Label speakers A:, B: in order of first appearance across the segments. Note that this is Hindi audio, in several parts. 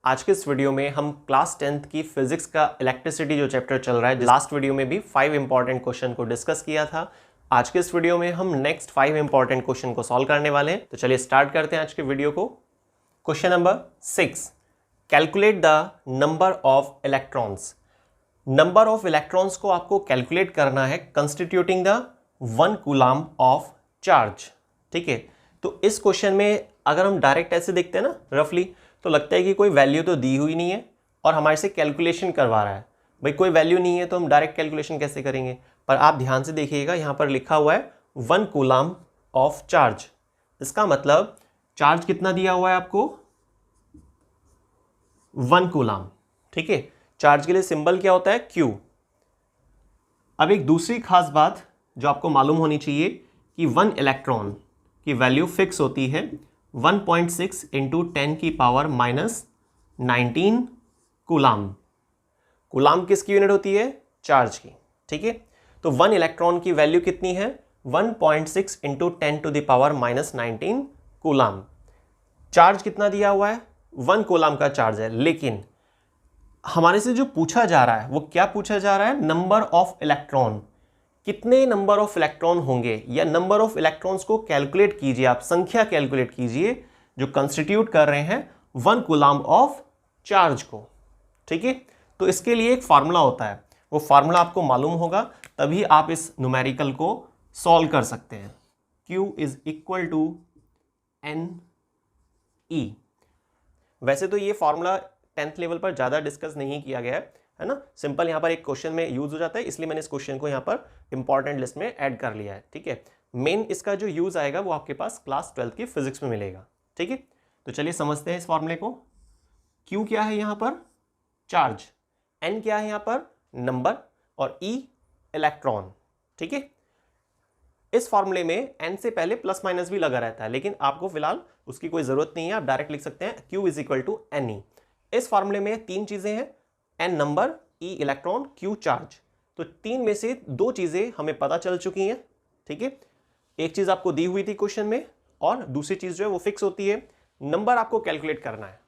A: आज के इस वीडियो में हम क्लास 10th की फिजिक्स का इलेक्ट्रिसिटी जो चैप्टर चल रहा है, लास्ट वीडियो में भी 5 इंपॉर्टेंट क्वेश्चन को डिस्कस किया था। आज के इस वीडियो में हम नेक्स्ट 5 इंपॉर्टेंट क्वेश्चन को सॉल्व करने वाले हैं। तो चलिए स्टार्ट करते हैं आज के वीडियो को। Question number 6, calculate the number of electrons. Number of electrons को आपको कैलकुलेट करना है constituting the 1 coulomb of charge. ठीक है, तो इस क्वेश्चन में अगर हम डायरेक्ट ऐसे देखते हैं ना रफली, तो लगता है कि कोई वैल्यू तो दी हुई नहीं है और हमारे से कैलकुलेशन करवा रहा है। भाई कोई वैल्यू नहीं है तो हम डायरेक्ट कैलकुलेशन कैसे करेंगे। पर आप ध्यान से देखिएगा, यहाँ पर लिखा हुआ है 1 कूलम ऑफ चार्ज। इसका मतलब चार्ज कितना दिया हुआ है आपको, 1 कूलम। ठीक है, चार्ज के लिए सिंबल क्या होता है, Q। अब एक दूसरी खास बात जो आपको मालूम होनी चाहिए कि 1 इलेक्ट्रॉन की वैल्यू फिक्स होती है 1.6 इंटू 10 की पावर -19 कूलम। कूलम किसकी यूनिट होती है, चार्ज की। ठीक है, तो 1 इलेक्ट्रॉन की वैल्यू कितनी है, 1.6 into 10 to the power -19 coulomb. Charge कितना दिया हुआ है, 1 कूलम का चार्ज है। लेकिन हमारे से जो पूछा जा रहा है वो क्या पूछा जा रहा है, नंबर ऑफ इलेक्ट्रॉन। कितने नंबर ऑफ इलेक्ट्रॉन होंगे, या नंबर ऑफ इलेक्ट्रॉन्स को कैलकुलेट कीजिए, आप संख्या कैलकुलेट कीजिए जो कंस्टिट्यूट कर रहे हैं 1 कूलम ऑफ चार्ज को। ठीक है, तो इसके लिए एक फार्मूला होता है, वो फार्मूला आपको मालूम होगा तभी आप इस न्यूमेरिकल को सॉल्व कर सकते हैं। Q is equal to NE। वैसे तो ये फार्मूला 10th लेवल पर ज़्यादा डिस्कस नहीं किया गया है ना, सिंपल यहाँ पर एक क्वेश्चन में यूज हो जाता है, इसलिए मैंने इस क्वेश्चन को यहाँ पर इंपॉर्टेंट लिस्ट में ऐड कर लिया है। ठीक है, मेन इसका जो यूज आएगा वो आपके पास क्लास 12th की फिजिक्स में मिलेगा। ठीक है, तो चलिए समझते हैं इस फॉर्मूले को। Q क्या है यहाँ पर, चार्ज। N क्या है यहाँ पर, नंबर। और E इलेक्ट्रॉन। ठीक है, इस फॉर्मूले में N से पहले प्लस माइनस भी लगा रहता है, लेकिन आपको फिलहाल उसकी कोई जरूरत नहीं है, आप डायरेक्ट लिख सकते हैं Q is equal to NE। इस फॉर्मूले में 3 चीजें हैं, N number, E electron, Q charge. तो 3 में से 2 चीजें हमें पता चल चुकी हैं। ठीक है, एक चीज आपको दी हुई थी क्वेश्चन में और दूसरी चीज जो है वो फिक्स होती है। नंबर आपको कैलकुलेट करना है,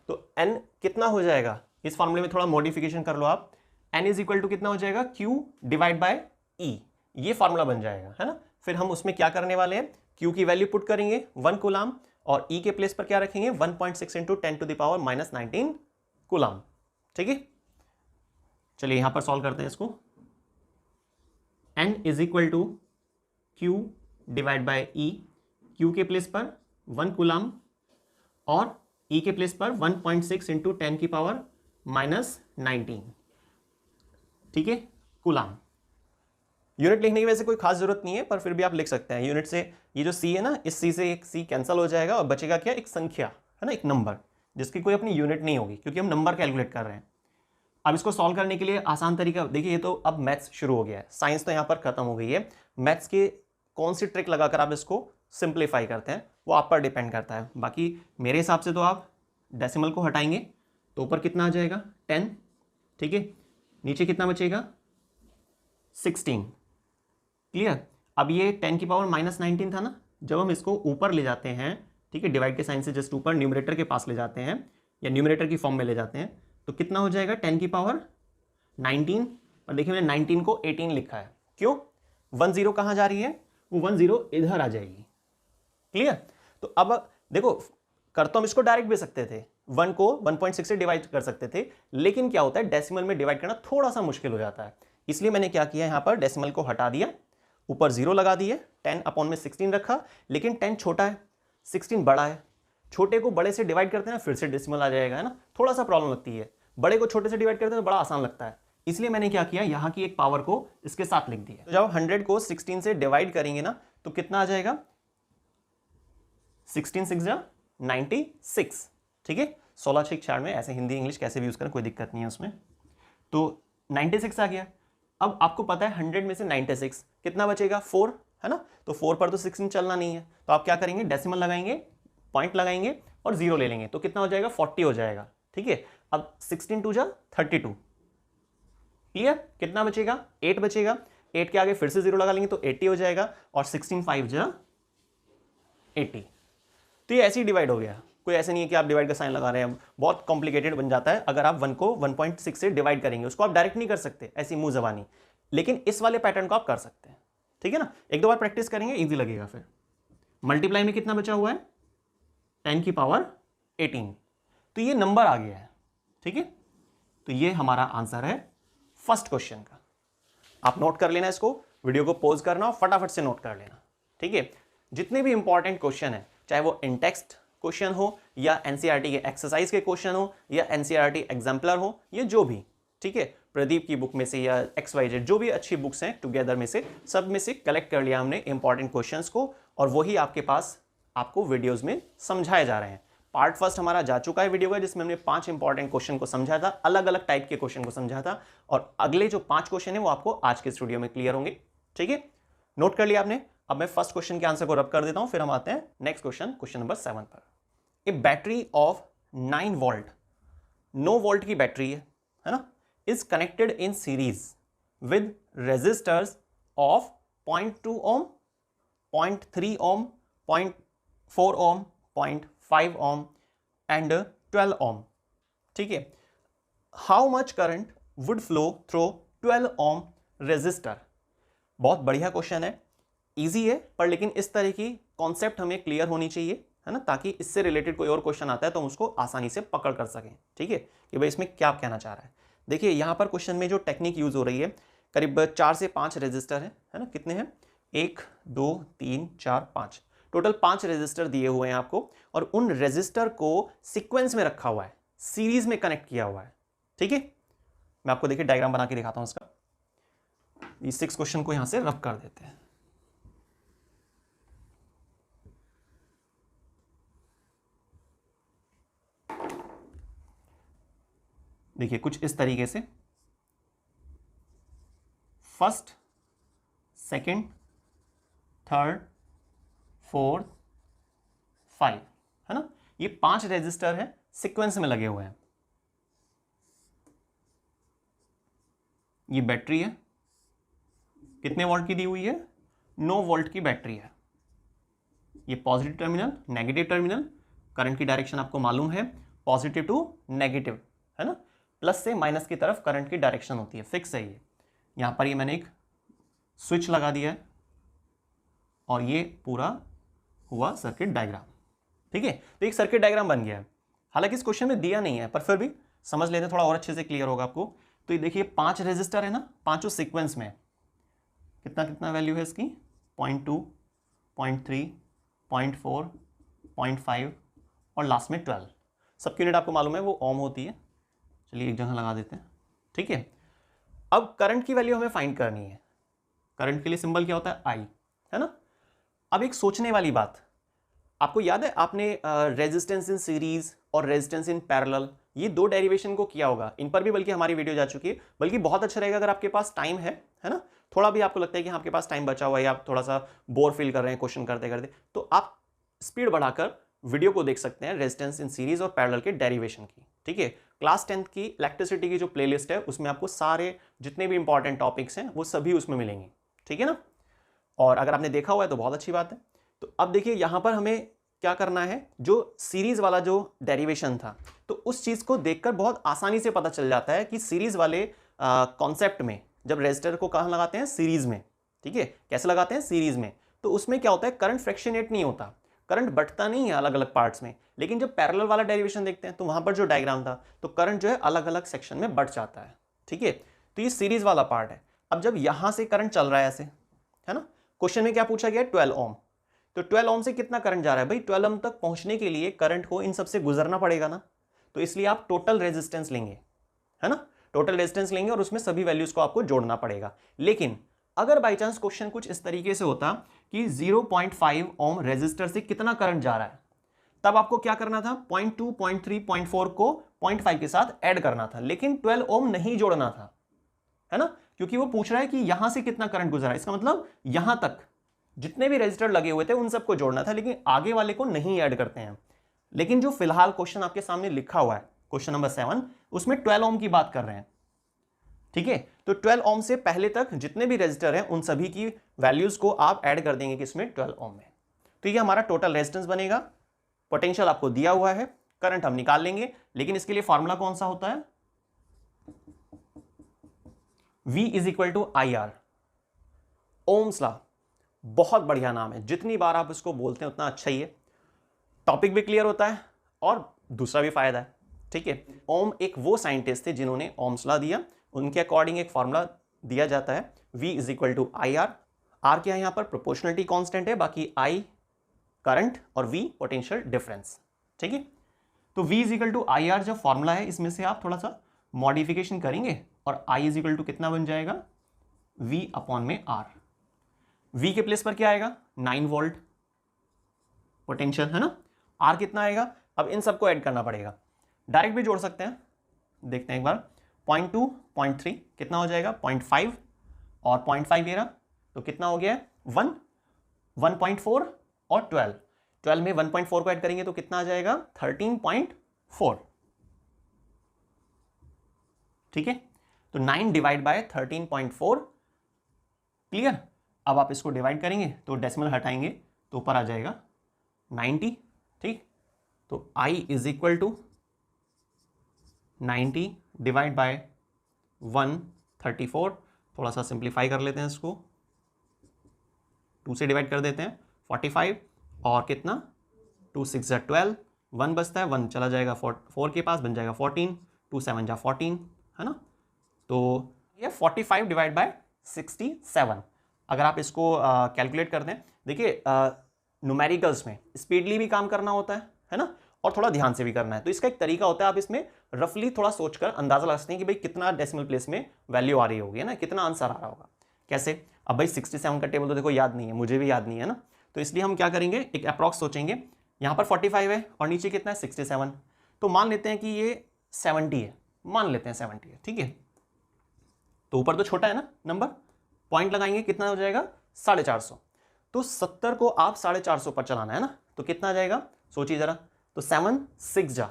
A: तो N कितना हो जाएगा, इस फॉर्मूले में थोड़ा मॉडिफिकेशन कर लो आप। N इज इक्वल टू कितना हो जाएगा, Q डिवाइड बाय E। ये फॉर्मूला बन जाएगा, है ना। फिर हम उसमें क्या करने वाले हैं, Q की वैल्यू पुट करेंगे 1 कूलम और E के प्लेस पर क्या रखेंगे, 1.6 into 10 to the power -19 coulomb. ठीक है, चलिए यहां पर सॉल्व करते हैं इसको। N is equal to Q divide by E। Q के प्लेस पर 1 कूलम और E के प्लेस पर 1.6 इंटू 10 की पावर -19। ठीक है, कूलम। यूनिट लिखने की वैसे कोई खास जरूरत नहीं है, पर फिर भी आप लिख सकते हैं यूनिट से। ये जो C है ना, इस C से एक C कैंसिल हो जाएगा और बचेगा क्या, एक संख्या, है ना, एक नंबर जिसकी कोई अपनी यूनिट नहीं होगी, क्योंकि हम नंबर कैलकुलेट कर रहे हैं। अब इसको सॉल्व करने के लिए आसान तरीका देखिए, ये तो अब मैथ्स शुरू हो गया है, साइंस तो यहाँ पर खत्म हो गई है। मैथ्स के कौन सी ट्रिक लगाकर आप इसको सिंप्लीफाई करते हैं वो आप पर डिपेंड करता है। बाकी मेरे हिसाब से तो आप डेसिमल को हटाएंगे तो ऊपर कितना आ जाएगा, 10। ठीक है, नीचे कितना बचेगा, 16। क्लियर। अब ये 10 की पावर -19 था ना, जब हम इसको ऊपर ले जाते हैं, ठीक है, डिवाइड के साइन से जस्ट ऊपर न्यूमरेटर के पास ले जाते हैं या न्यूमरेटर की फॉर्म में ले जाते हैं, तो कितना हो जाएगा, 10 की पावर 19। और देखिए मैंने 19 को 18 लिखा है, क्यों, 1 0 कहाँ जा रही है, वो 1 0 इधर आ जाएगी। क्लियर। तो अब देखो, कर तो हम इसको डायरेक्ट भी सकते थे, 1 को 1.6 से डिवाइड कर सकते थे, लेकिन क्या होता है, डेसिमल में डिवाइड करना थोड़ा सा मुश्किल हो जाता है। इसलिए मैंने क्या किया, यहाँ पर डेसिमल को हटा दिया, ऊपर 0 लगा दिए, 10 अपॉन में 16 रखा। लेकिन 10 छोटा है, 16 बड़ा है, छोटे को बड़े से डिवाइड करते हैं ना, फिर से डेसिमल आ जाएगा, है ना, थोड़ा सा प्रॉब्लम लगती है। बड़े को छोटे से डिवाइड करते हैं तो बड़ा आसान लगता है, इसलिए मैंने क्या किया, यहाँ की एक पावर को इसके साथ लिख दिया। तो जब 100 को 16 से डिवाइड करेंगे ना, तो कितना आ जाएगा, 16 6 जा 96। ठीक है, 16 6 96, ऐसे हिंदी इंग्लिश कैसे भी यूज करें, कोई दिक्कत नहीं है उसमें। तो 96 आ गया। अब आपको पता है 100 में से 96 कितना बचेगा, 4, है ना। तो 4 पर तो 16 चलना नहीं है, तो आप क्या करेंगे, डेसिमल लगाएंगे, पॉइंट लगाएंगे और 0 ले लेंगे, तो कितना हो जाएगा, 40 हो जाएगा। ठीक है, अब 16 2 जा 32। क्लियर, कितना बचेगा, 8 बचेगा। 8 के आगे फिर से 0 लगा लेंगे तो 80 हो जाएगा, और 16 5 जा 80। तो ये ऐसे ही डिवाइड हो गया, कोई ऐसे नहीं है कि आप डिवाइड का साइन लगा रहे हैं, बहुत कॉम्प्लिकेटेड बन जाता है अगर आप 1 को 1.6 से डिवाइड करेंगे। उसको आप डायरेक्ट नहीं कर सकते ऐसी मुंह जबानी, लेकिन इस वाले पैटर्न को आप कर सकते हैं, ठीक है ना। एक दो बार प्रैक्टिस करेंगे ईजी लगेगा। फिर मल्टीप्लाई में कितना बचा हुआ है, 10 की पावर 18, तो ये नंबर आ गया है, ठीक है। तो ये हमारा आंसर है फर्स्ट क्वेश्चन का। आप नोट कर लेना इसको, वीडियो को पॉज करना और फटाफट से नोट कर लेना, ठीक है। जितने भी इंपॉर्टेंट क्वेश्चन है, चाहे वो इन टेक्स्ट क्वेश्चन हो या एनसीईआरटी के एक्सरसाइज के क्वेश्चन हो या एनसीईआरटी एग्जाम्पलर हो, ये जो भी, ठीक है, प्रदीप की बुक में से या XYZ जो भी अच्छी बुक्स हैं टुगेदर में से, सब में से कलेक्ट कर लिया हमने इंपॉर्टेंट क्वेश्चंस को, और वही आपके पास आपको वीडियोस में समझाए जा रहे हैं। पार्ट फर्स्ट हमारा जा चुका है वीडियो का, जिसमें हमने 5 इंपॉर्टेंट क्वेश्चन को समझा था, अलग अलग टाइप के क्वेश्चन को समझा था, और अगले जो 5 क्वेश्चन है वो आपको आज के स्टूडियो में क्लियर होंगे, ठीक है। नोट कर लिया आपने। अब मैं फर्स्ट क्वेश्चन के आंसर को रब कर देता हूं, फिर हम आते हैं नेक्स्ट क्वेश्चन, क्वेश्चन नंबर 7 पर। A battery of 9 volt, 9 volt की बैटरी है ना, is connected in series with resistors of 0.2 ohm, 0.3 ohm, 0.4 ohm, 0.5 ohm and 12 ohm, ठीक है। How much current would flow through 12 ohm resistor. बहुत बढ़िया क्वेश्चन है, इजी है, पर लेकिन इस तरह की कॉन्सेप्ट हमें क्लियर होनी चाहिए, है ना, ताकि इससे रिलेटेड कोई और क्वेश्चन आता है तो हम उसको आसानी से पकड़ कर सकें, ठीक है, कि भाई इसमें क्या कहना चाह रहा है। देखिए यहां पर क्वेश्चन में जो टेक्निक यूज हो रही है, करीब 4 से 5 रेजिस्टर है ना, कितने हैं, 1 2 3 4 5, टोटल 5 रेजिस्टर दिए हुए हैं आपको, और उन रेजिस्टर को सीक्वेंस में रखा हुआ है, सीरीज में कनेक्ट किया हुआ है, ठीक है। मैं आपको देखिए डायग्राम बना के दिखाता हूं इसका। इस 6 क्वेश्चन को यहां से रफ कर देते हैं। देखिए कुछ इस तरीके से, फर्स्ट, सेकंड, थर्ड, फोर्थ, 5, है ना, ये 5 रेजिस्टर है, सीक्वेंस में लगे हुए हैं। ये बैटरी है, कितने वोल्ट की दी हुई है, 9 वोल्ट की बैटरी है। ये positive terminal, negative terminal, current की डायरेक्शन आपको मालूम है, पॉजिटिव टू नेगेटिव, है ना, प्लस से माइनस की तरफ करंट की डायरेक्शन होती है, फिक्स है ये। यहां पर ये मैंने एक स्विच लगा दिया है, और ये पूरा हुआ सर्किट डायग्राम, ठीक है। तो एक सर्किट डायग्राम बन गया है, हालांकि इस क्वेश्चन में दिया नहीं है, पर फिर भी समझ लेते हैं, थोड़ा और अच्छे से क्लियर होगा आपको। तो ये देखिए 5 रेजिस्टर है ना, पांचों सीक्वेंस में, कितना कितना वैल्यू है इसकी, 0.2, 0.3, 0.4, 0.5 और लास्ट में 12। सबकी यूनिट आपको मालूम है वो ओम होती है, चलिए एक जगह लगा देते हैं, ठीक है। अब करंट की वैल्यू हमें फाइंड करनी है, करंट के लिए सिंबल क्या होता है, आई, है ना। अब एक सोचने वाली बात, आपको याद है आपने रेजिस्टेंस इन सीरीज और रेजिस्टेंस इन पैरेलल, ये 2 डेरिवेशन को किया होगा, इन पर भी बल्कि हमारी वीडियो जा चुकी है। बल्कि बहुत अच्छा रहेगा अगर आपके पास टाइम है ना, थोड़ा भी आपको लगता है कि आपके पास टाइम बचा हुआ है या आप थोड़ा सा बोर फील कर रहे हैं क्वेश्चन करते करते, तो आप स्पीड बढ़ाकर वीडियो को देख सकते हैं रेजिस्टेंस इन सीरीज और पैरेलल के डेरिवेशन की, ठीक है। क्लास 10th की इलेक्ट्रिसिटी की जो प्लेलिस्ट है उसमें आपको सारे जितने भी इंपॉर्टेंट टॉपिक्स हैं वो सभी उसमें मिलेंगे, ठीक है ना। और अगर आपने देखा हुआ है तो बहुत अच्छी बात है। तो अब देखिए यहां पर हमें क्या करना है, जो सीरीज वाला जो डेरिवेशन था, तो उस चीज को देखकर बहुत आसानी से पता चल जाता है कि सीरीज वाले कॉन्सेप्ट में जब रेजिस्टर को कहां लगाते हैं, सीरीज में, ठीक है। कैसे लगाते हैं, सीरीज में, तो उसमें क्या होता है, करंट फ्रैक्शनेट नहीं होता, करंट बढ़ता नहीं है अलग अलग पार्ट्स में। लेकिन जब पैरेलल वाला डेरिवेशन देखते हैं तो वहां पर जो डायग्राम था, तो करंट जो है अलग अलग सेक्शन में बढ़ जाता है, ठीक है। तो ये सीरीज वाला पार्ट है। अब जब यहां से करंट चल रहा है ऐसे, है ना, क्वेश्चन में क्या पूछा गया, 12 ओम, तो 12 ओम से कितना करंट जा रहा है भाई, 12 ओम तक पहुंचने के लिए करंट को इन सबसे गुजरना पड़ेगा ना, तो इसलिए आप टोटल रेजिस्टेंस लेंगे, है ना, टोटल रेजिस्टेंस लेंगे और उसमें सभी वैल्यूज को आपको जोड़ना पड़ेगा। लेकिन अगर बाई चांस क्वेश्चन कुछ इस तरीके से होता कि 0.5 ओम रेजिस्टर से कितना करंट जा रहा है, तब आपको क्या करना था, 0.2, 0.3, 0.4 को 0.5 के साथ ऐड करना था, लेकिन 12 ओम नहीं जोड़ना था, है ना, क्योंकि वो पूछ रहा है कि यहां से कितना करंट गुजरा है, इसका मतलब यहां तक जितने भी रजिस्टर लगे हुए थे उन सबको जोड़ना था, लेकिन आगे वाले को नहीं ऐड करते हैं। लेकिन जो फिलहाल क्वेश्चन आपके सामने लिखा हुआ है, क्वेश्चन नंबर 7, उसमें 12 ओम की बात कर रहे हैं, ठीक है। तो 12 ओम से पहले तक जितने भी रजिस्टर हैं उन सभी की वैल्यूज को आप ऐड कर देंगे किसमें, 12 ओम में। तो ये हमारा टोटल रेजिस्टेंस बनेगा, पोटेंशियल आपको दिया हुआ है, करंट हम निकाल लेंगे, लेकिन इसके लिए फॉर्मूला कौन सा होता है? V is equal to I R, Ohm's law. बहुत बढ़िया नाम है, जितनी बार आप इसको बोलते हैं उतना अच्छा ही है, टॉपिक भी क्लियर होता है और दूसरा भी फायदा है। ठीक है, ओम एक वो साइंटिस्ट थे जिन्होंने ओम्स लॉ दिया, उनके अकॉर्डिंग एक फॉर्मूला दिया जाता है V is equal to I R. R क्या है यहाँ पर? प्रोपोर्शनलिटी कांस्टेंट है, बाकी आई करंट और V पोटेंशियल डिफरेंस। ठीक है, तो V is equal to I R जो फॉर्मूला है, इसमें से आप थोड़ा सा मॉडिफिकेशन करेंगे और I इज इक्वल टू कितना बन जाएगा? V अपॉन में R। V के प्लेस पर क्या आएगा? 9 वोल्ट पोटेंशियल है ना। R कितना आएगा? अब इन सबको ऐड करना पड़ेगा, डायरेक्ट भी जोड़ सकते हैं, देखते हैं एक बार। 0.2 0.3 कितना हो जाएगा? 0.5 और 0.5 ये रहा, तो कितना हो गया? 1 1.4 और 12 में 1.4 को ऐड करेंगे तो कितना आ जाएगा? 13.4। ठीक है, तो 9 डिवाइड बाय 13.4। क्लियर? अब आप इसको डिवाइड करेंगे तो डेसिमल हटाएंगे तो ऊपर आ जाएगा 90। ठीक, तो I is equal to 90 divide by 134। थोड़ा सा सिंप्लीफाई कर लेते हैं इसको, 2 से डिवाइड कर देते हैं, 45 और कितना? 2 6 जा 12, 1 बचता है, 1 चला जाएगा 4 के पास, बन जाएगा 14, 2 7 जा 14 है ना। तो ये 45 डिवाइड बाय 67। अगर आप इसको कैलकुलेट करते हैं, देखिए न्यूमेरिकल्स में स्पीडली भी काम करना होता है ना, और थोड़ा ध्यान से भी करना है। तो इसका एक तरीका होता है, आप इसमें रफली थोड़ा सोचकर अंदाजा लगा सकते हैं कि भाई कितना डेसिमल प्लेस में वैल्यू आ रही होगी, है ना, कितना आंसर आ रहा होगा। कैसे? अब भाई 67 का टेबल तो देखो याद नहीं है, मुझे भी याद नहीं है ना, तो इसलिए हम क्या करेंगे, एक अप्रॉक्स सोचेंगे। यहाँ पर 45 है और नीचे कितना है? 67, तो मान लेते हैं कि ये 70 है, मान लेते हैं 70 है। ठीक है, तो ऊपर तो छोटा है ना नंबर, पॉइंट लगाएंगे, कितना हो जाएगा? 450। तो 70 को आप 450 पर चलाना है ना, तो कितना आ जाएगा? सोचिए जरा, तो 7 6 जा,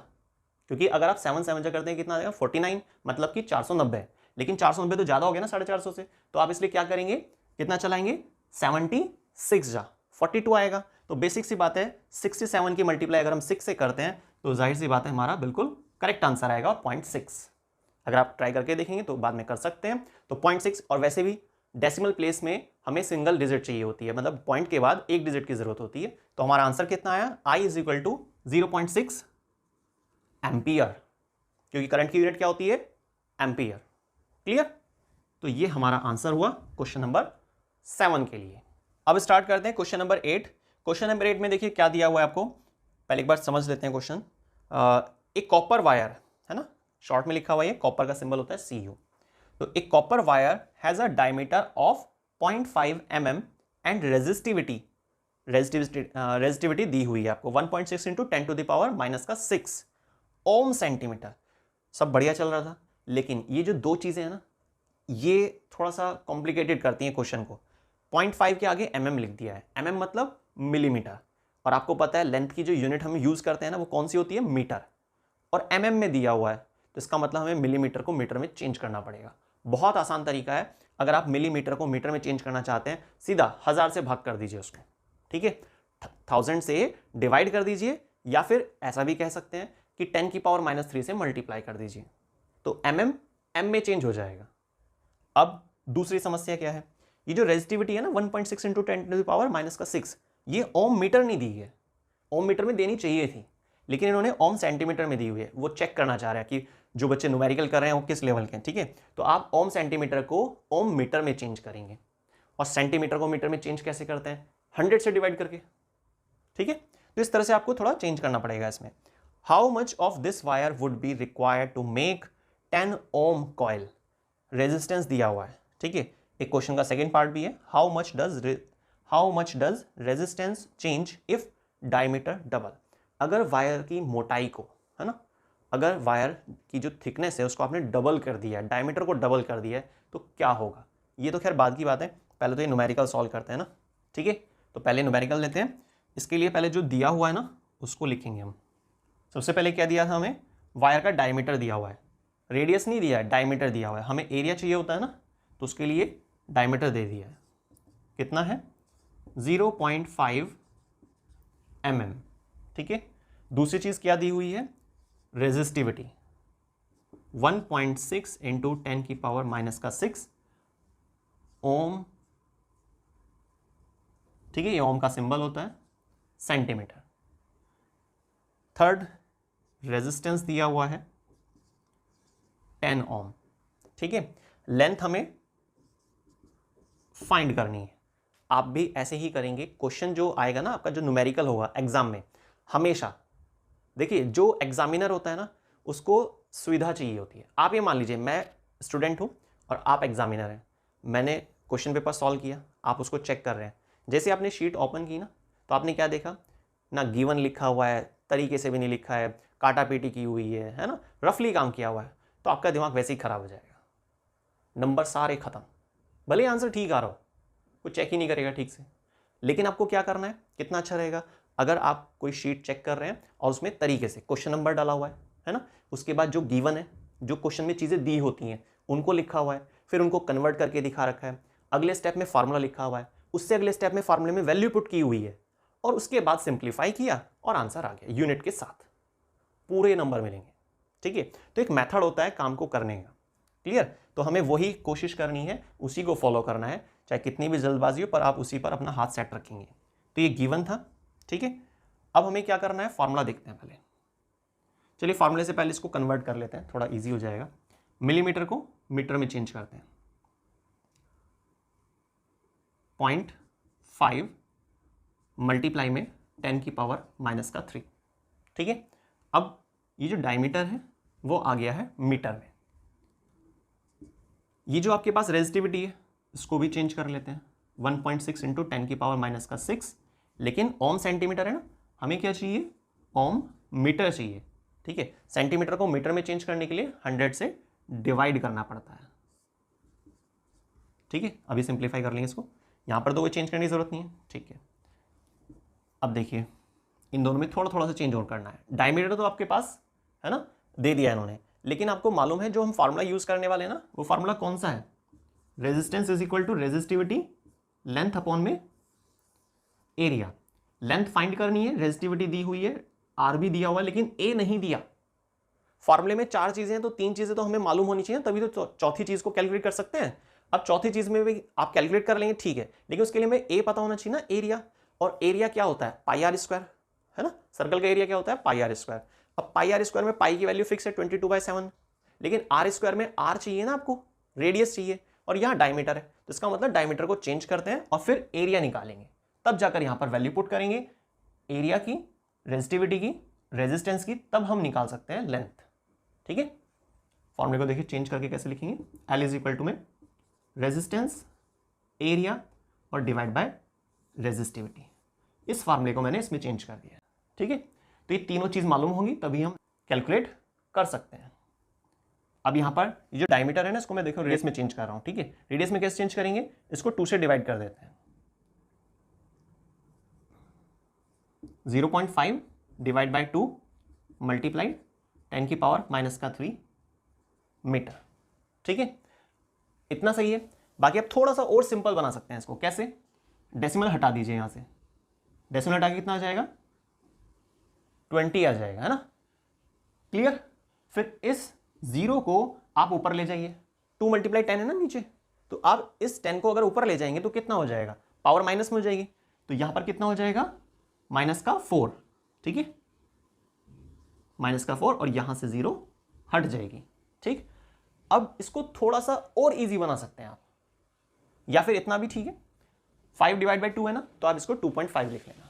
A: क्योंकि अगर आप 7 7 जा करते हैं कितना आ जाएगा? 49, मतलब कि 490। लेकिन 490 तो ज़्यादा हो गया ना 450 से, तो आप इसलिए क्या करेंगे, कितना चलाएंगे? 76 जा, 42 आएगा। तो बेसिक सी बात है, 67 की मल्टीप्लाई अगर हम 6 से करते हैं तो जाहिर सी बात है हमारा बिल्कुल करेक्ट आंसर आएगा, और 0.6। अगर आप ट्राई करके देखेंगे तो बाद में कर सकते हैं। तो 0.6, और वैसे भी डेसिमल प्लेस में हमें सिंगल डिजिट चाहिए होती है, मतलब पॉइंट के बाद एक डिजिट की जरूरत होती है। तो हमारा आंसर कितना आया? I is equal to 0.6 ampere, क्योंकि करंट की यूनिट क्या होती है? एम्पियर। क्लियर? तो ये हमारा आंसर हुआ क्वेश्चन नंबर 7 के लिए। अब स्टार्ट करते हैं क्वेश्चन नंबर 8। क्वेश्चन नंबर 8 में देखिए क्या दिया हुआ है आपको, पहले एक बार समझ लेते हैं क्वेश्चन। एक कॉपर वायर है ना, शॉर्ट में लिखा हुआ है, कॉपर का सिंबल होता है Cu। तो एक copper wire has a diameter of 0.5 mm and resistivity दी हुई है आपको 1.6 इंटू 10⁻⁻⁶ ओम सेंटीमीटर। सब बढ़िया चल रहा था, लेकिन ये जो दो चीजें हैं ना, ये थोड़ा सा कॉम्प्लिकेटेड करती हैं क्वेश्चन को। 0.5 के आगे mm लिख दिया है, mm मतलब मिलीमीटर, और आपको पता है लेंथ की जो यूनिट हम यूज करते हैं ना, वो कौन सी होती है? मीटर, और mm में दिया हुआ है, तो इसका मतलब हमें मिलीमीटर को मीटर में चेंज करना पड़ेगा। बहुत आसान तरीका है, अगर आप मिलीमीटर को मीटर में चेंज करना चाहते हैं, सीधा 1000 से भाग कर दीजिए उसको। ठीक है, 1000 से डिवाइड कर दीजिए, या फिर ऐसा भी कह सकते हैं कि 10⁻³ से मल्टीप्लाई कर दीजिए, तो mm m में चेंज हो जाएगा। अब दूसरी समस्या क्या है, ये जो रेजिस्टिविटी है ना 1.6 इंटू 10⁻⁶, ये ओम मीटर नहीं दी है, ओम मीटर में देनी चाहिए थी, लेकिन इन्होंने ओम सेंटीमीटर में दी हुई है। वो चेक करना चाह रहा है कि जो बच्चे न्यूमेरिकल कर रहे हैं वो किस लेवल के हैं। ठीक है, तो आप ओम सेंटीमीटर को ओम मीटर में चेंज करेंगे, और सेंटीमीटर को मीटर में चेंज कैसे करते हैं? 100 से डिवाइड करके। ठीक है, तो इस तरह से आपको थोड़ा चेंज करना पड़ेगा इसमें। How much of this wire would be required to make 10 ohm coil? Resistance दिया हुआ है। ठीक है, एक क्वेश्चन का सेकेंड पार्ट भी है, how much does resistance change if diameter double? अगर वायर की मोटाई को, है ना, अगर वायर की जो थिकनेस है उसको आपने डबल कर दिया है, डायमीटर को डबल कर दिया है, तो क्या होगा? ये तो खैर बाद की बात है, पहले तो ये न्यूमेरिकल सॉल्व करते हैं ना। ठीक है, तो पहले न्यूमेरिकल लेते हैं। इसके लिए पहले जो दिया हुआ है ना उसको लिखेंगे हम। सबसे पहले क्या दिया था हमें? वायर का डायमीटर दिया हुआ है, रेडियस नहीं दिया है, डायमीटर दिया हुआ है। हमें एरिया चाहिए होता है ना, तो उसके लिए डायमीटर दे दिया है, कितना है? 0.5 mm। ठीक है, दूसरी चीज क्या दी हुई है, रेजिस्टिविटी 1.6 इंटू 10 की पावर माइनस का 6 ओम, ठीक है, ये ओम का सिंबल होता है, सेंटीमीटर। थर्ड, रेजिस्टेंस दिया हुआ है 10 ओम, ठीक है। लेंथ हमें फाइंड करनी है। आप भी ऐसे ही करेंगे। क्वेश्चन जो आएगा ना आपका, जो न्यूमेरिकल होगा एग्जाम में, हमेशा देखिए जो एग्जामिनर होता है ना उसको सुविधा चाहिए होती है। आप ये मान लीजिए मैं स्टूडेंट हूं और आप एग्जामिनर हैं, मैंने क्वेश्चन पेपर सॉल्व किया, आप उसको चेक कर रहे हैं। जैसे आपने शीट ओपन की ना, तो आपने क्या देखा ना, गिवन लिखा हुआ है, तरीके से भी नहीं लिखा है, काटा पीटी की हुई है ना, रफली काम किया हुआ है, तो आपका दिमाग वैसे ही खराब हो जाएगा, नंबर सारे खत्म। भले आंसर ठीक आ रहा हो, वो चेक ही नहीं करेगा ठीक से। लेकिन आपको क्या करना है, कितना अच्छा रहेगा अगर आप कोई शीट चेक कर रहे हैं और उसमें तरीके से क्वेश्चन नंबर डाला हुआ है ना, उसके बाद जो गिवन है, जो क्वेश्चन में चीज़ें दी होती हैं उनको लिखा हुआ है, फिर उनको कन्वर्ट करके दिखा रखा है, अगले स्टेप में फार्मूला लिखा हुआ है, उससे अगले स्टेप में फार्मूले में वैल्यू पुट की हुई है, और उसके बाद सिंप्लीफाई किया और आंसर आ गया यूनिट के साथ, पूरे नंबर मिलेंगे, ठीक है। तो एक मेथड होता है काम को करने का, क्लियर। तो हमें वही कोशिश करनी है, उसी को फॉलो करना है, चाहे कितनी भी जल्दबाजी हो, पर आप उसी पर अपना हाथ सेट रखेंगे। तो ये गिवन था, ठीक है। अब हमें क्या करना है, फार्मूला देखते हैं पहले। चलिए फार्मूले से पहले इसको कन्वर्ट कर लेते हैं, थोड़ा इजी हो जाएगा। मिलीमीटर को मीटर में चेंज करते हैं, 0.5 मल्टीप्लाई में 10 की पावर माइनस का 3, ठीक है। अब ये जो डायमीटर है वो आ गया है मीटर में। ये जो आपके पास रेजिस्टिविटी है इसको भी चेंज कर लेते हैं, 1.6 इंटू 10 की पावर माइनस का 6, लेकिन ओम सेंटीमीटर है ना, हमें क्या चाहिए, ओम मीटर चाहिए, ठीक है। सेंटीमीटर को मीटर में चेंज करने के लिए 100 से डिवाइड करना पड़ता है, ठीक है। अभी सिंप्लीफाई कर लेंगे इसको, यहाँ पर तो कोई चेंज करने की जरूरत नहीं है, ठीक है। अब देखिए इन दोनों में थोड़ा थोड़ा सा चेंज और करना है। डायमीटर तो आपके पास है ना, दे दिया इन्होंने, लेकिन आपको मालूम है जो हम फार्मूला यूज करने वाले हैं ना, वो फार्मूला कौन सा है, resistance is equal to resistivity length upon में एरिया। लेंथ फाइंड करनी है, रेजिस्टिविटी दी हुई है, आर भी दिया हुआ है, लेकिन ए नहीं दिया। फार्मूले में 4 चीजें हैं तो 3 चीजें तो हमें मालूम होनी चाहिए, तभी तो चौथी चीज को कैलकुलेट कर सकते हैं। अब चौथी चीज में भी आप कैलकुलेट कर लेंगे, ठीक है, लेकिन उसके लिए हमें ए पता होना चाहिए ना, एरिया। और एरिया क्या होता है, पाई आर स्क्वायर, है ना। सर्कल का एरिया क्या होता है, पाई आर स्क्वायर। अब पाई आर स्क्वायर में पाई की वैल्यू फिक्स है 22/7, लेकिन आर स्क्वायर में आर चाहिए ना आपको, रेडियस चाहिए, और यहाँ डायमीटर है, तो इसका मतलब डायमीटर को चेंज करते हैं और फिर एरिया निकालेंगे, तब जाकर यहाँ पर वैल्यू पुट करेंगे एरिया की, रेजिस्टिविटी की, रेजिस्टेंस की, तब हम निकाल सकते हैं लेंथ, ठीक है। फॉर्मूले को देखिए चेंज करके कैसे लिखेंगे, एल इज इक्वल टू में रेजिस्टेंस, एरिया और डिवाइड बाय रेजिस्टिविटी। इस फार्मूले को मैंने इसमें चेंज कर दिया, ठीक है। तो ये तीनों चीज मालूम होंगी तभी हम कैलकुलेट कर सकते हैं। अब यहाँ पर ये जो डायमीटर है ना, इसको मैं देखो रेडियस में चेंज कर रहा हूं, ठीक है। रेडियस में कैसे चेंज करेंगे, इसको 2 से डिवाइड कर देते हैं, 0.5 डिवाइड बाय 2 मल्टीप्लाई 10 की पावर माइनस का 3 मीटर, ठीक है। इतना सही है। बाकी आप थोड़ा सा और सिंपल बना सकते हैं इसको, कैसे, डेसिमल हटा दीजिए, यहां से डेसिमल हटा के कितना आ जाएगा, 20 आ जाएगा, है ना, क्लियर। फिर इस 0 को आप ऊपर ले जाइए, 2 मल्टीप्लाई 10 है ना नीचे, तो आप इस 10 को अगर ऊपर ले जाएंगे तो कितना हो जाएगा, पावर माइनस में हो जाएगी, तो यहां पर कितना हो जाएगा, माइनस का 4, ठीक है, माइनस का 4, और यहां से 0 हट जाएगी, ठीक। अब इसको थोड़ा सा और इजी बना सकते हैं आप, या फिर इतना भी ठीक है, 5 डिवाइड बाई 2 है ना, तो आप इसको 2.5 लिख लेना,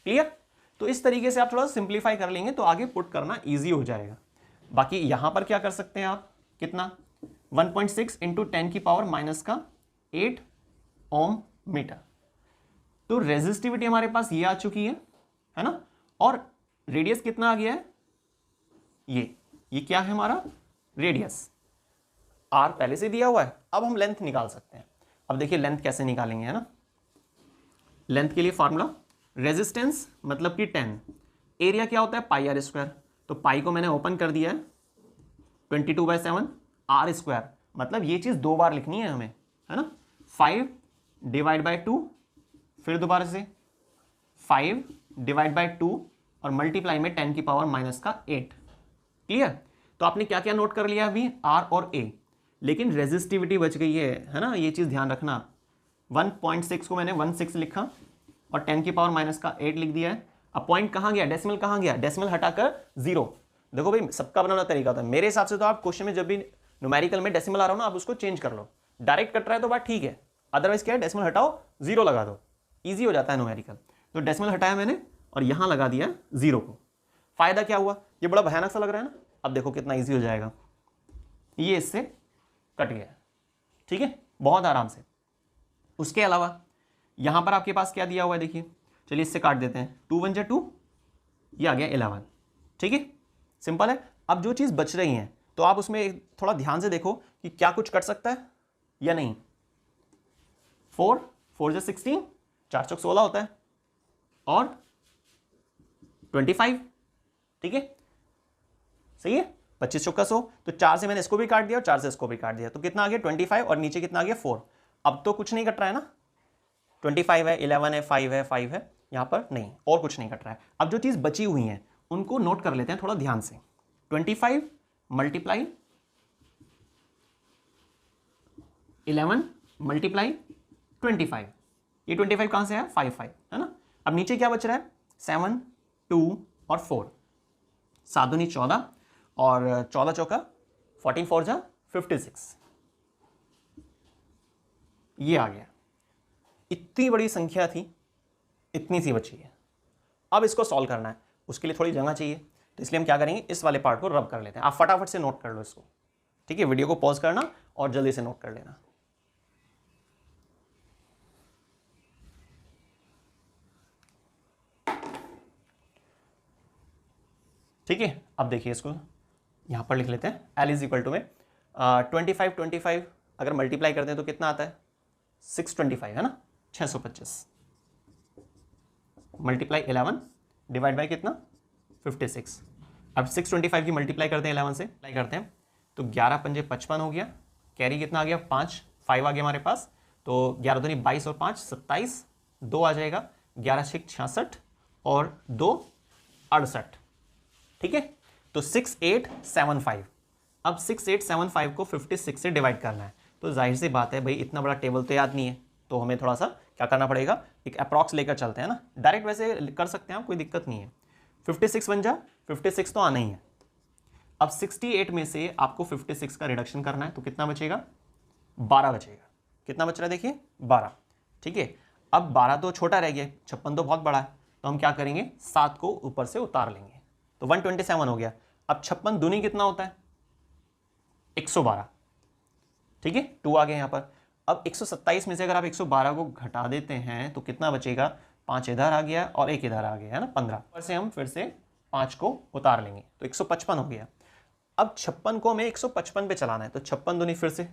A: क्लियर। तो इस तरीके से आप थोड़ा सिंप्लीफाई कर लेंगे तो आगे पुट करना इजी हो जाएगा। बाकी यहां पर क्या कर सकते हैं आप, कितना, 1.6 इंटू 10 की पावर माइनस का 8 ओम मीटर। तो रेजिस्टिविटी हमारे पास ये आ चुकी है ना, और रेडियस कितना आ गया है, ये क्या है हमारा रेडियस, आर पहले से दिया हुआ है। अब हम लेंथ निकाल सकते हैं। अब देखिए लेंथ कैसे निकालेंगे, है ना। लेंथ के लिए फॉर्मूला, रेजिस्टेंस मतलब कि 10, एरिया क्या होता है, पाई आर स्क्वायर, तो पाई को मैंने ओपन कर दिया है, 22/7 आर स्क्वायर, मतलब ये चीज 2 बार लिखनी है हमें, है ना। 5 डिवाइड बाई 2, फिर दोबारा से 5 डिवाइड बाई 2, और मल्टीप्लाई में 10 की पावर माइनस का 8। क्लियर? तो आपने क्या क्या नोट कर लिया अभी, आर और ए, लेकिन रेजिस्टिविटी बच गई है ना, ये चीज़ ध्यान रखना। 1.6 को मैंने 16 लिखा और 10 की पावर माइनस का 8 लिख दिया है। अब पॉइंट कहाँ गया, डेसिमल कहाँ गया, डेसिमल हटाकर 0। देखो भाई सबका अपना तरीका होता है, मेरे हिसाब से तो आप क्वेश्चन में जब भी न्यूमेरिकल में डेसिमल आ रहा हो ना, आप उसको चेंज कर लो। डायरेक्ट कट रहा है तो बात ठीक है, अदरवाइज क्या है, डेसिमल हटाओ 0 लगा दो, ईजी हो जाता है न्यूमेरिकल। तो डेसिमल हटाया मैंने और यहां लगा दिया 0 को। फायदा क्या हुआ, ये बड़ा भयानक सा लग रहा है ना, अब देखो कितना ईजी हो जाएगा, ये इससे कट गया। ठीक है, बहुत आराम से। उसके अलावा यहां पर आपके पास क्या दिया हुआ है, देखिए, चलिए इससे काट देते हैं। 2 1 2, ये आ गया 11। ठीक है, सिंपल है। अब जो चीज़ बच रही है तो आप उसमें थोड़ा ध्यान से देखो कि क्या कुछ कट सकता है या नहीं। 4 4 जा 16, 4 चौक 16 होता है, और 25। ठीक है, सही है, 25 चौका 100, तो 4 से मैंने इसको भी काट दिया और 4 से इसको भी काट दिया, तो कितना आ गया 25, और नीचे कितना आ गया 4। अब तो कुछ नहीं कट रहा है ना, 25 है, 11 है, 5 है, यहां पर नहीं, और कुछ नहीं कट रहा है। अब जो चीज़ बची हुई है उनको नोट कर लेते हैं थोड़ा ध्यान से। 25 मल्टीप्लाई 11 मल्टीप्लाई 25, ये 25 कहां से है, 5 है ना। अब नीचे क्या बच रहा है, 7 2 और 4, 7 दूनी 14 और 14 चौका 14 4 जा 56, ये आ गया। इतनी बड़ी संख्या थी, इतनी सी बची है। अब इसको सॉल्व करना है, उसके लिए थोड़ी जगह चाहिए, तो इसलिए हम क्या करेंगे, इस वाले पार्ट को रब कर लेते हैं। आप फटाफट से नोट कर लो इसको। ठीक है, वीडियो को पॉज करना और जल्दी से नोट कर लेना। ठीक है, अब देखिए इसको यहां पर लिख लेते हैं। L इज इक्वल टू में 25 अगर मल्टीप्लाई करते हैं तो कितना आता है, 625 है ना, 625 मल्टीप्लाई 11 डिवाइड बाई कितना, 56। अब 625 की मल्टीप्लाई करते हैं 11 से, अप्लाई करते हैं तो 11 पंजे 55 हो गया, कैरी कितना आ गया 5 आ गया हमारे पास, तो 11 दूनी 22 और 5 27, 2 आ जाएगा, 11 6 66 और 2 68। ठीक है, तो 6875। अब 6875 को 56 से डिवाइड करना है, तो जाहिर सी बात है भाई इतना बड़ा टेबल तो याद नहीं है, तो हमें थोड़ा सा क्या करना पड़ेगा, एक अप्रॉक्स लेकर चलते हैं ना। डायरेक्ट वैसे कर सकते हैं, कोई दिक्कत नहीं है। 56 बन जा, 56 तो आना ही है। अब 68 में से आपको 56 का रिडक्शन करना है, तो कितना बचेगा, 12 बचेगा। कितना बच रहा है देखिए, 12। ठीक है, अब 12 तो छोटा रह गया, 56 तो बहुत बड़ा है, तो हम क्या करेंगे, 7 को ऊपर से उतार लेंगे, तो 127 हो गया। अब 56 दूनी कितना होता है, 112। ठीक है, 2 आ गया यहां पर। अब 127 में से अगर आप 112 को घटा देते हैं तो कितना बचेगा, 5 इधर आ गया और 1 इधर आ गया, है ना, 15। ऊपर से हम फिर से 5 को उतार लेंगे, तो 155 हो गया। अब 56 को हमें 155 पे चलाना है, तो 56 दूनी फिर से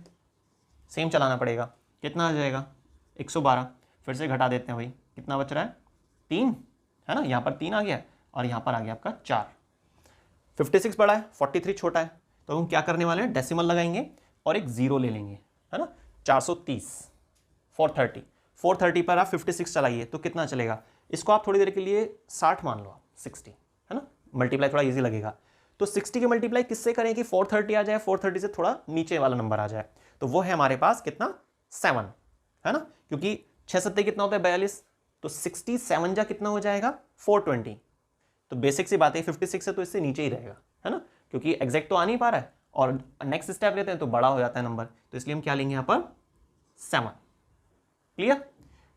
A: सेम चलाना पड़ेगा, कितना आ जाएगा 112। फिर से घटा देते हैं भाई, कितना बच रहा है, 3 है ना, यहाँ पर 3 आ गया और यहाँ पर आ गया आपका 4। 56 बड़ा है, 43 छोटा है, तो हम क्या करने वाले हैं, डेसिमल लगाएंगे और एक 0 ले लेंगे, है ना। 430 430 430 पर आप 56 चलाइए तो कितना चलेगा, इसको आप थोड़ी देर के लिए 60 मान लो आप, 60 है ना, मल्टीप्लाई थोड़ा इजी लगेगा। तो 60 की मल्टीप्लाई किससे करें कि 430 आ जाए, 430 से थोड़ा नीचे वाला नंबर आ जाए, तो वो है हमारे पास कितना, 7 है ना, क्योंकि 6 7 कितना होता है 42, तो 67 जा कितना हो जाएगा 420। तो बेसिक सी बात है 56 है तो इससे नीचे ही रहेगा, है ना, क्योंकि एग्जैक्ट तो आ नहीं पा रहा है, और नेक्स्ट स्टेप लेते हैं तो बड़ा हो जाता है नंबर, तो इसलिए हम क्या लेंगे यहाँ पर 7। क्लियर,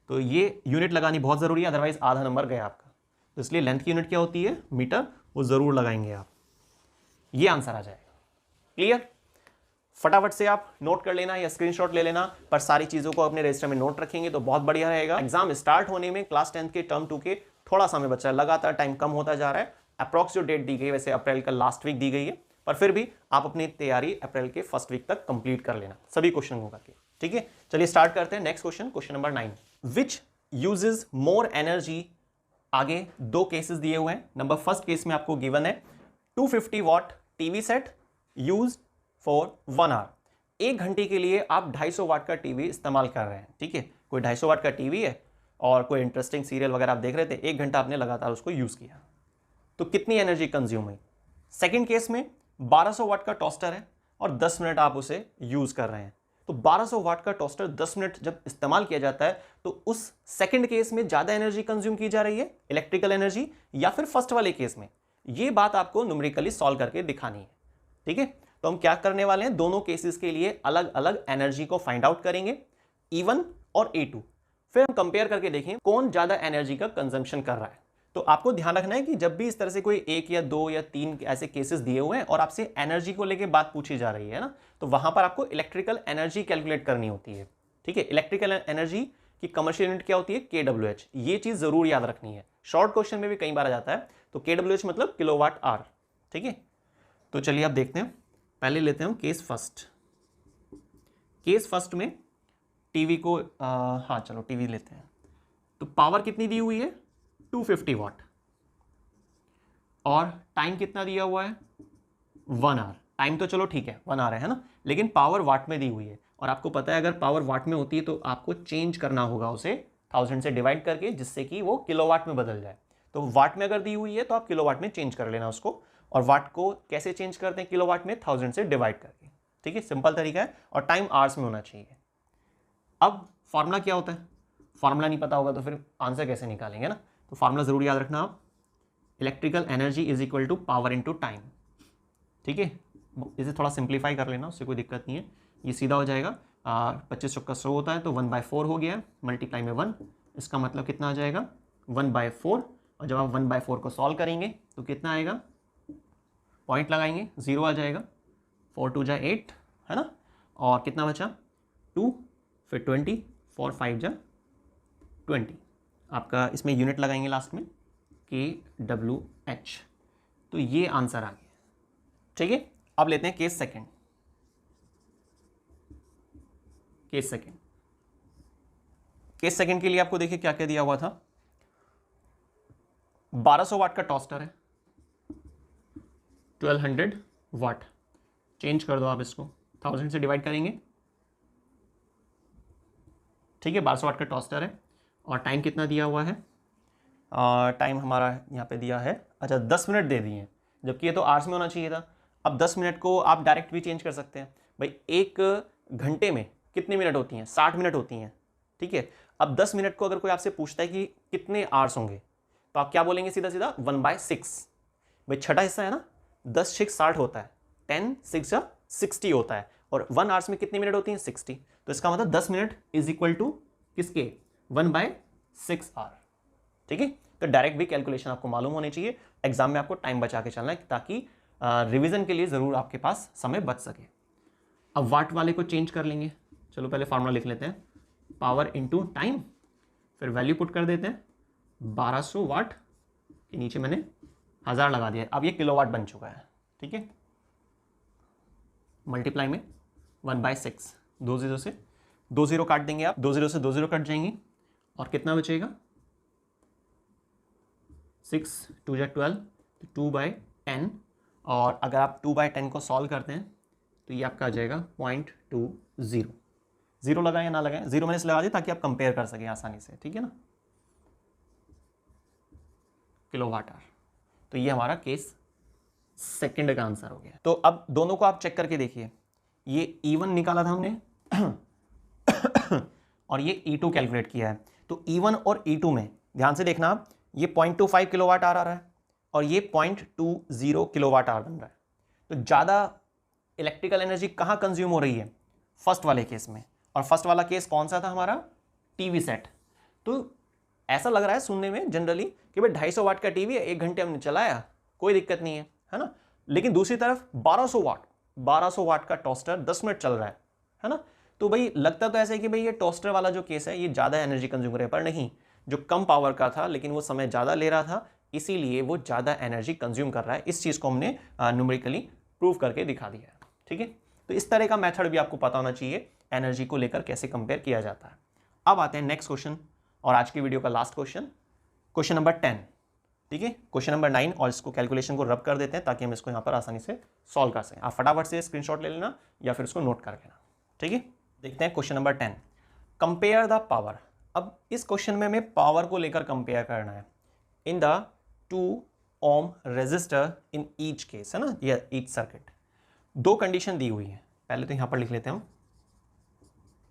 A: तो ये यूनिट लगानी बहुत जरूरी है, अदरवाइज आधा नंबर गया आपका। तो इसलिए लेंथ की यूनिट क्या होती है, मीटर, वो जरूर लगाएंगे आप, ये आंसर आ जाएगा। क्लियर, फटाफट से आप नोट कर लेना या स्क्रीनशॉट ले लेना, पर सारी चीजों को अपने रजिस्टर में नोट रखेंगे तो बहुत बढ़िया रहेगा। एग्जाम स्टार्ट होने में क्लास 10 के टर्म 2 के थोड़ा समय बचा है, लगातार टाइम कम होता जा रहा है। अप्रॉक्स जो डेट दी गई वैसे अप्रैल का लास्ट वीक दी गई है, पर फिर भी आप अपनी तैयारी अप्रैल के फर्स्ट वीक तक कंप्लीट कर लेना सभी क्वेश्चन को करके। ठीक है, चलिए स्टार्ट करते हैं। Next question, question number 9, which uses more energy. आगे 2 केसेस दिए हुए हैं। नंबर फर्स्ट केस में आपको गिवन है 250 watt TV set use for 1 hour. 1 घंटे के लिए आप 250 वाट का टीवी इस्तेमाल कर रहे हैं। ठीक है, कोई 250 वाट का टीवी है और कोई इंटरेस्टिंग सीरियल वगैरह आप देख रहे थे, 1 घंटा आपने लगातार उसको यूज किया। तो कितनी एनर्जी कंज्यूम हुई। सेकंड केस में 1200 वाट का टोस्टर है और 10 मिनट आप उसे यूज कर रहे हैं, तो 1200 वाट का टोस्टर 10 मिनट जब इस्तेमाल किया जाता है तो उस सेकंड केस में ज्यादा एनर्जी कंज्यूम की जा रही है, इलेक्ट्रिकल एनर्जी, या फिर फर्स्ट वाले केस में। ये बात आपको न्यूमेरिकली सॉल्व करके दिखानी है। ठीक है, तो हम क्या करने वाले हैं, दोनों केसेस के लिए अलग अलग एनर्जी को फाइंड आउट करेंगे, E1 और E2, फिर हम कंपेयर करके देखें कौन ज्यादा एनर्जी का कंजम्पशन कर रहा है। तो आपको ध्यान रखना है कि जब भी इस तरह से कोई 1 या 2 या 3 ऐसे केसेस दिए हुए हैं और आपसे एनर्जी को लेके बात पूछी जा रही है ना, तो वहां पर आपको इलेक्ट्रिकल एनर्जी कैलकुलेट करनी होती है। ठीक है, इलेक्ट्रिकल एनर्जी की कमर्शियल यूनिट क्या होती है, kWh। ये चीज जरूर याद रखनी है, शॉर्ट क्वेश्चन में भी कई बार आ जाता है। तो kWh मतलब किलोवाट आवर। ठीक है, तो चलिए अब देखते हैं, पहले लेते हैं केस फर्स्ट। केस फर्स्ट में टीवी को हाँ चलो टीवी लेते हैं। तो पावर कितनी दी हुई है, 250 वाट, और टाइम कितना दिया हुआ है, 1 आवर। टाइम तो चलो ठीक है 1 आवर है ना, लेकिन पावर वाट में दी हुई है, और आपको पता है अगर पावर वाट में होती है तो आपको चेंज करना होगा उसे 1000 से डिवाइड करके, जिससे कि वो किलोवाट में बदल जाए। तो वाट में अगर दी हुई है तो आप किलोवाट में चेंज कर लेना उसको, और वाट को कैसे चेंज करते हैं किलोवाट में, 1000 से डिवाइड करके। ठीक है, सिंपल तरीका है, और टाइम आवर्स में होना चाहिए। अब फॉर्मूला क्या होता है, फॉर्मूला नहीं पता होगा तो फिर आंसर कैसे निकालेंगे ना, तो फॉर्मूला जरूर याद रखना आप, electrical energy is equal to power into time. ठीक है, इसे थोड़ा सिंप्लीफाई कर लेना, उससे कोई दिक्कत नहीं है, ये सीधा हो जाएगा। 25 चौका 100 होता है, तो 1/4 हो गया, मल्टीप्लाई में 1, इसका मतलब कितना आ जाएगा 1/4। और जब आप 1/4 को सॉल्व करेंगे तो कितना आएगा, पॉइंट लगाएंगे 0 आ जाएगा, 4 2 जा 8 है ना, और कितना बचा 2, फिर 20, 4 5 जा 20, आपका इसमें यूनिट लगाएंगे लास्ट में kWh। तो ये आंसर आ गया। ठीक है, अब लेते हैं case second. Case second, case second के लिए आपको देखिए क्या क्या दिया हुआ था, 1200 वाट का टोस्टर है, 1200 वाट, चेंज कर दो आप इसको, 1000 से डिवाइड करेंगे। ठीक है, 1200 वाट का टोस्टर है, और टाइम कितना दिया हुआ है, टाइम हमारा यहाँ पे दिया है, अच्छा 10 मिनट दे दिए हैं, जबकि ये तो आवर्स में होना चाहिए था। अब 10 मिनट को आप डायरेक्ट भी चेंज कर सकते हैं भाई, एक घंटे में कितनी मिनट होती हैं, 60 मिनट होती हैं। ठीक है, अब 10 मिनट को अगर कोई आपसे पूछता है कि कितने आवर्स होंगे, तो आप क्या बोलेंगे, सीधा सीधा 1/6। भाई छठा हिस्सा है ना, 10 6 60 होता है, 10 6 जा 60 होता है, और 1 आवर्स में कितनी मिनट होती हैं, 60। तो इसका मतलब 10 मिनट इज इक्वल टू किसके, 1/6 आवर। ठीक है, तो डायरेक्ट भी कैलकुलेशन आपको मालूम होनी चाहिए, एग्जाम में आपको टाइम बचा के चलना है, ताकि रिवीजन के लिए जरूर आपके पास समय बच सके। अब वाट वाले को चेंज कर लेंगे, चलो पहले फार्मूला लिख लेते हैं, पावर इनटू टाइम, फिर वैल्यू पुट कर देते हैं, 1200 वाट के नीचे मैंने 1000 लगा दिया, अब ये किलोवाट बन चुका है। ठीक है, मल्टीप्लाई में 1/6, 2 0 से 2 0 काट देंगे आप, 2 0 से 2 0 कट जाएंगे, और कितना बचेगा 6 2 जा 12, तो 2/10, और अगर आप 2/10 को सॉल्व करते हैं तो ये आपका आ जाएगा 0.20। 0 लगाएं या ना लगाएं, 0 मैंने इसलिए लगा दिया ताकि आप कंपेयर कर सकें आसानी से। ठीक है ना, किलोवाट आवर। तो ये हमारा केस सेकंड का आंसर हो गया। तो अब दोनों को आप चेक करके देखिए, ये E1 निकाला था हमने और ये E2 कैलकुलेट किया है। तो E1 और E2 में ध्यान से देखना आप, ये 0.25 किलोवाट आवर आ रहा है और ये 0.20 किलोवाट आवर बन रहा है। तो ज़्यादा इलेक्ट्रिकल एनर्जी कहाँ कंज्यूम हो रही है, फर्स्ट वाले केस में। और फर्स्ट वाला केस कौन सा था हमारा, टीवी सेट। तो ऐसा लग रहा है सुनने में जनरली कि भाई 250 वाट का टीवी है, 1 घंटे हमने चलाया, कोई दिक्कत नहीं है ना। लेकिन दूसरी तरफ 1200 वाट का टोस्टर 10 मिनट चल रहा है ना। तो भाई लगता तो ऐसा है कि भाई ये टोस्टर वाला जो केस है ये ज़्यादा एनर्जी कंज्यूम करे, पर नहीं, जो कम पावर का था लेकिन वो समय ज़्यादा ले रहा था, इसीलिए वो ज़्यादा एनर्जी कंज्यूम कर रहा है। इस चीज़ को हमने न्यूमेरिकली प्रूव करके दिखा दिया है। ठीक है, तो इस तरह का मेथड भी आपको पता होना चाहिए, एनर्जी को लेकर कैसे कंपेयर किया जाता है। अब आते हैं नेक्स्ट क्वेश्चन, और आज की वीडियो का लास्ट क्वेश्चन, क्वेश्चन नंबर 10। ठीक है, क्वेश्चन नंबर 9, और इसको कैलकुलेशन को रब कर देते हैं ताकि हम इसको यहाँ पर आसानी से सॉल्व कर सकें। आप फटाफट से स्क्रीनशॉट ले लेना या फिर इसको नोट कर लेना। ठीक है, देखते हैं question number 10, compare the power. अब इस क्वेश्चन में हमें पावर को लेकर कंपेयर करना है in the two ohm resistor in each case, है ना, या ईच सर्किट। दो कंडीशन दी हुई है, पहले तो यहां पर लिख लेते हैं हम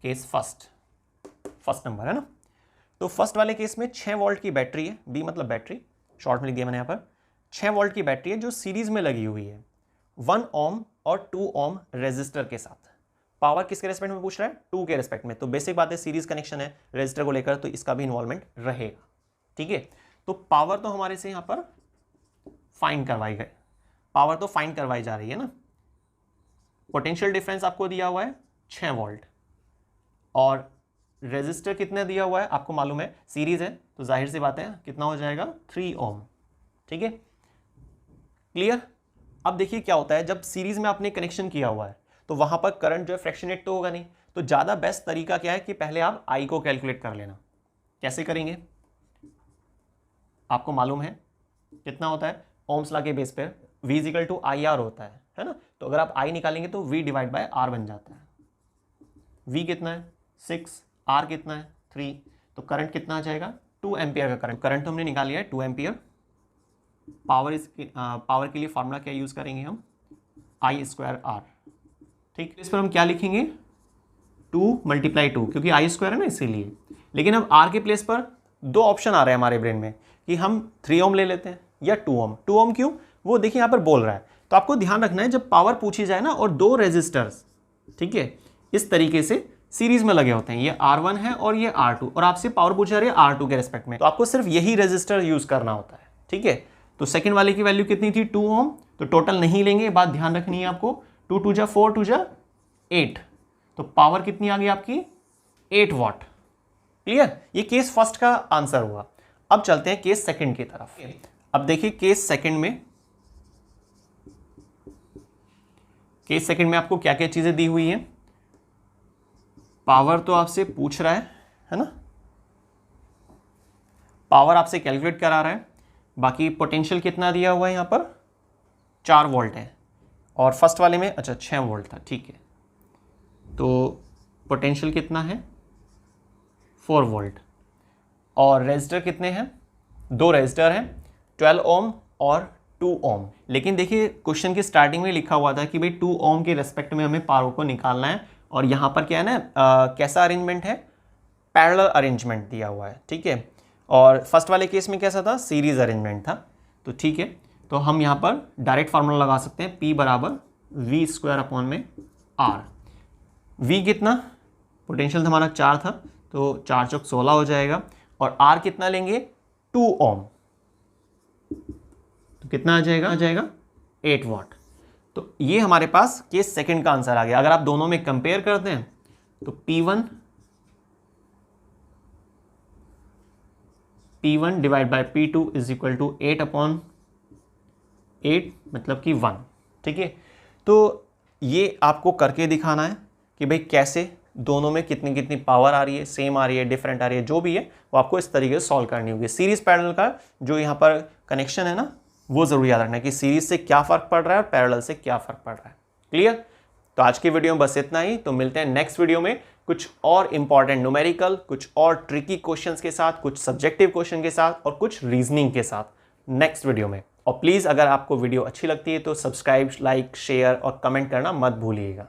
A: केस फर्स्ट नंबर, है ना। तो फर्स्ट वाले केस में 6 वोल्ट की बैटरी है, बी मतलब बैटरी, शॉर्ट में लिख दिया मैंने यहां पर। 6 वोल्ट की बैटरी है जो सीरीज में लगी हुई है 1 ओम और 2 ओम रेजिस्टर के साथ। पावर किसके रेस्पेक्ट में पूछ रहा है? 2 के रेस्पेक्ट में। तो बेसिक बात है, सीरीज कनेक्शन है रेजिस्टर को लेकर, तो इसका भी इन्वॉल्वमेंट रहेगा, ठीक है। तो पावर तो हमारे से यहां पर फाइंड करवाई गई, पावर तो फाइंड करवाई जा रही है ना। पोटेंशियल डिफरेंस आपको दिया हुआ है 6 वोल्ट, और रेजिस्टर कितने दिया हुआ है आपको मालूम है, सीरीज है, तो जाहिर सी बात है कितना हो जाएगा 3 ओम, ठीक है, क्लियर। अब देखिए क्या होता है, जब सीरीज में आपने कनेक्शन किया हुआ है तो वहां पर करंट जो है फ्रैक्शनेट तो होगा नहीं, तो ज्यादा बेस्ट तरीका क्या है कि पहले आप आई को कैलकुलेट कर लेना। कैसे करेंगे? आपको मालूम है कितना होता है ओम्स लॉ के बेस पर, V equal to I R होता है ना। तो अगर आप आई निकालेंगे तो V डिवाइड बाय आर बन जाता है। V कितना है 6, R कितना है 3, तो करंट कितना आ जाएगा 2 एम्पियर का करंट तो हमने निकाल लिया है 2 एम्पियर। पावर के लिए फॉर्मूला क्या यूज करेंगे हम, I स्क्वायर R, ठीक। इस पर हम क्या लिखेंगे 2 × 2, क्योंकि I स्क्वायर है ना इसीलिए। लेकिन अब R के प्लेस पर दो ऑप्शन आ रहे हैं हमारे ब्रेन में कि हम 3 ओम ले लेते हैं या 2 ओम। 2 ओम क्यों, वो देखिए यहाँ पर बोल रहा है। तो आपको ध्यान रखना है जब पावर पूछी जाए ना और दो रेजिस्टर्स, ठीक है, इस तरीके से सीरीज में लगे होते हैं, ये R1 है और ये R2, और आपसे पावर पूछा रही है R2 के रेस्पेक्ट में, तो आपको सिर्फ यही रेजिस्टर यूज करना होता है, ठीक है। तो सेकंड वाले की वैल्यू कितनी थी 2 ओम, तो टोटल नहीं लेंगे, बात ध्यान रखनी है आपको। 2 2 जा 4 2 जा 8, तो पावर कितनी आ गई आपकी 8 वॉट, क्लियर। ये केस फर्स्ट का आंसर हुआ। अब चलते हैं केस सेकंड की तरफ। अब देखिए केस सेकंड में आपको क्या क्या चीजें दी हुई हैं। पावर तो आपसे पूछ रहा है ना, पावर आपसे कैलकुलेट करा रहा है। बाकी पोटेंशियल कितना दिया हुआ है यहाँ पर 4 वोल्ट है, और फर्स्ट वाले में अच्छा 6 वोल्ट था, ठीक है। तो पोटेंशियल कितना है 4 वोल्ट, और रेजिस्टर कितने हैं, 2 रेजिस्टर हैं 12 ओम और 2 ओम। लेकिन देखिए क्वेश्चन की स्टार्टिंग में लिखा हुआ था कि भाई 2 ओम के रेस्पेक्ट में हमें पावर को निकालना है, और यहाँ पर क्या है ना कैसा अरेंजमेंट है, पैरेलल अरेंजमेंट दिया हुआ है, ठीक है। और फर्स्ट वाले केस में कैसा था, सीरीज अरेंजमेंट था, तो ठीक है। तो हम यहाँ पर डायरेक्ट फार्मूला लगा सकते हैं, P बराबर V स्क्वायर अपॉन में R। V कितना, पोटेंशियल हमारा 4 था, तो 4 चौक 16 हो जाएगा, और R कितना लेंगे 2 ओम, तो कितना आ जाएगा 8 वॉट। तो ये हमारे पास केस सेकंड का आंसर आ गया। अगर आप दोनों में कंपेयर करते हैं तो P1 divide by P2 is equal to 8 upon 8 मतलब कि 1, ठीक है। तो ये आपको करके दिखाना है कि भाई कैसे दोनों में कितनी कितनी पावर आ रही है, सेम आ रही है, डिफरेंट आ रही है, जो भी है वो आपको इस तरीके से सॉल्व करनी होगी। सीरीज पैरेलल का जो यहाँ पर कनेक्शन है ना, वो जरूर याद रखना है कि सीरीज से क्या फर्क पड़ रहा है और पैरेलल से क्या फर्क पड़ रहा है, क्लियर। तो आज की वीडियो में बस इतना ही, तो मिलते हैं नेक्स्ट वीडियो में कुछ और इंपॉर्टेंट न्यूमेरिकल, कुछ और ट्रिकी क्वेश्चंस के साथ, कुछ सब्जेक्टिव क्वेश्चन के साथ, और कुछ रीजनिंग के साथ नेक्स्ट वीडियो में। और प्लीज अगर आपको वीडियो अच्छी लगती है तो सब्सक्राइब, लाइक, शेयर और कमेंट करना मत भूलिएगा।